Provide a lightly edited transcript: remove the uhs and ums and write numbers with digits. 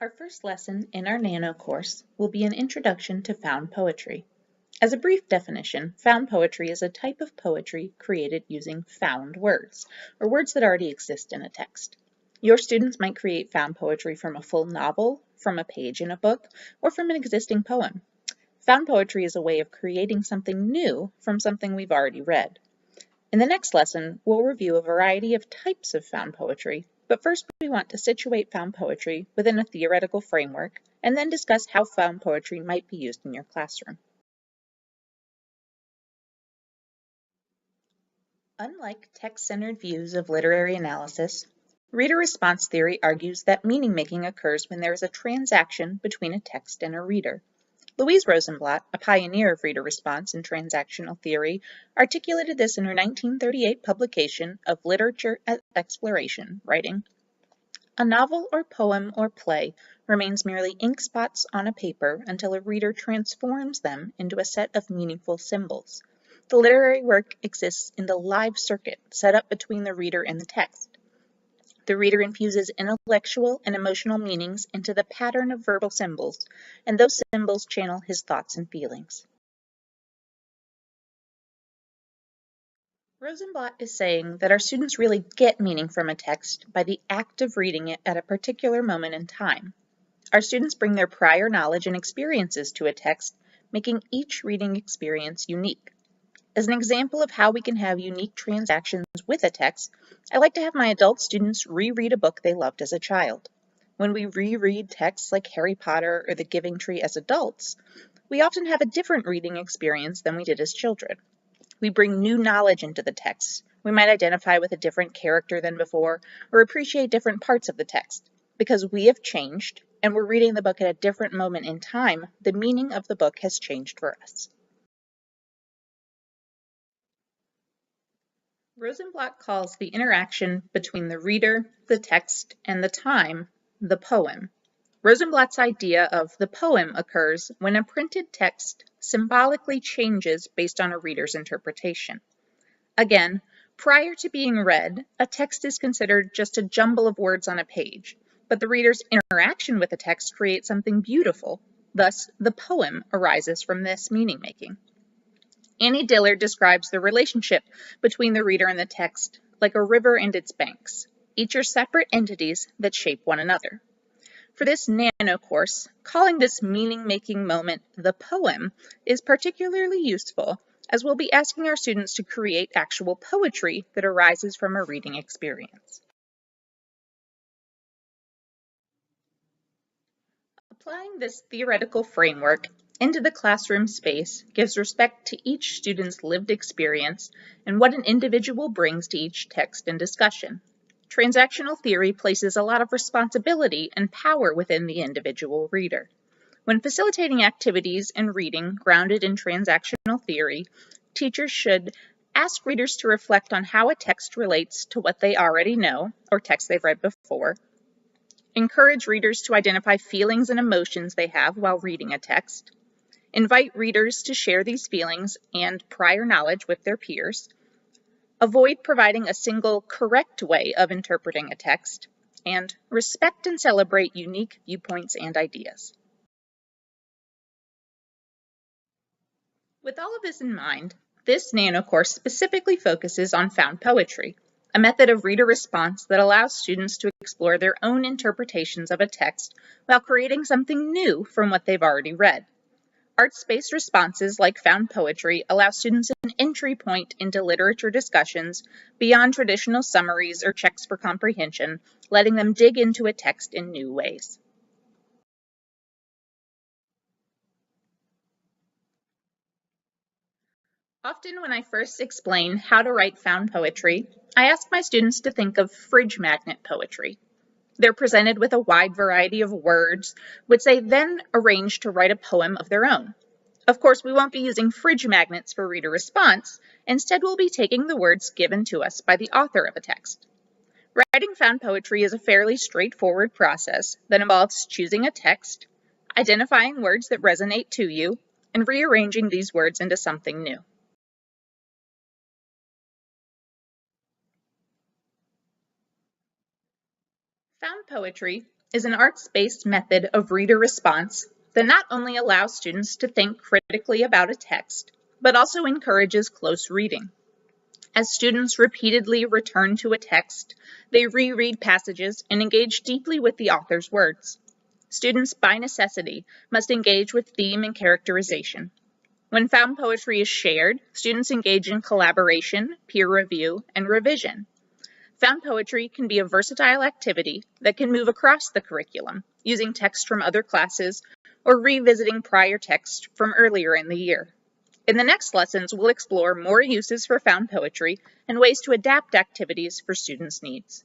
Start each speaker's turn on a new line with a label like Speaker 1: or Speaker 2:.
Speaker 1: Our first lesson in our Nano course will be an introduction to found poetry. As a brief definition, found poetry is a type of poetry created using found words, or words that already exist in a text. Your students might create found poetry from a full novel, from a page in a book, or from an existing poem. Found poetry is a way of creating something new from something we've already read. In the next lesson, we'll review a variety of types of found poetry, but first we want to situate found poetry within a theoretical framework and then discuss how found poetry might be used in your classroom. Unlike text-centered views of literary analysis, reader response theory argues that meaning-making occurs when there is a transaction between a text and a reader. Louise Rosenblatt, a pioneer of reader response and transactional theory, articulated this in her 1938 publication of Literature as Exploration, writing, "A novel or poem or play remains merely ink spots on a paper until a reader transforms them into a set of meaningful symbols. The literary work exists in the live circuit set up between the reader and the text. The reader infuses intellectual and emotional meanings into the pattern of verbal symbols, and those symbols channel his thoughts and feelings." Rosenblatt is saying that our students really get meaning from a text by the act of reading it at a particular moment in time. Our students bring their prior knowledge and experiences to a text, making each reading experience unique. As an example of how we can have unique transactions with a text, I like to have my adult students reread a book they loved as a child. When we reread texts like Harry Potter or The Giving Tree as adults, we often have a different reading experience than we did as children. We bring new knowledge into the text. We might identify with a different character than before, or appreciate different parts of the text. Because we have changed, and we're reading the book at a different moment in time, the meaning of the book has changed for us. Rosenblatt calls the interaction between the reader, the text, and the time the poem. Rosenblatt's idea of the poem occurs when a printed text symbolically changes based on a reader's interpretation. Again, prior to being read, a text is considered just a jumble of words on a page, but the reader's interaction with the text creates something beautiful. Thus, the poem arises from this meaning-making. Annie Dillard describes the relationship between the reader and the text like a river and its banks. Each are separate entities that shape one another. For this Nano course, calling this meaning-making moment the poem is particularly useful, as we'll be asking our students to create actual poetry that arises from a reading experience. Applying this theoretical framework into the classroom space gives respect to each student's lived experience and what an individual brings to each text and discussion. Transactional theory places a lot of responsibility and power within the individual reader. When facilitating activities and reading grounded in transactional theory, teachers should ask readers to reflect on how a text relates to what they already know or text they've read before, encourage readers to identify feelings and emotions they have while reading a text, invite readers to share these feelings and prior knowledge with their peers, avoid providing a single correct way of interpreting a text, and respect and celebrate unique viewpoints and ideas. With all of this in mind, this Nano course specifically focuses on found poetry, a method of reader response that allows students to explore their own interpretations of a text while creating something new from what they've already read. Arts-based responses like found poetry allow students an entry point into literature discussions beyond traditional summaries or checks for comprehension, letting them dig into a text in new ways. Often when I first explain how to write found poetry, I ask my students to think of fridge magnet poetry. They're presented with a wide variety of words, which they then arrange to write a poem of their own. Of course, we won't be using fridge magnets for reader response. Instead, we'll be taking the words given to us by the author of a text. Writing found poetry is a fairly straightforward process that involves choosing a text, identifying words that resonate to you, and rearranging these words into something new. Found poetry is an arts-based method of reader response that not only allows students to think critically about a text, but also encourages close reading. As students repeatedly return to a text, they reread passages and engage deeply with the author's words. Students, by necessity, must engage with theme and characterization. When found poetry is shared, students engage in collaboration, peer review, and revision. Found poetry can be a versatile activity that can move across the curriculum, using text from other classes or revisiting prior text from earlier in the year. In the next lessons, we'll explore more uses for found poetry and ways to adapt activities for students' needs.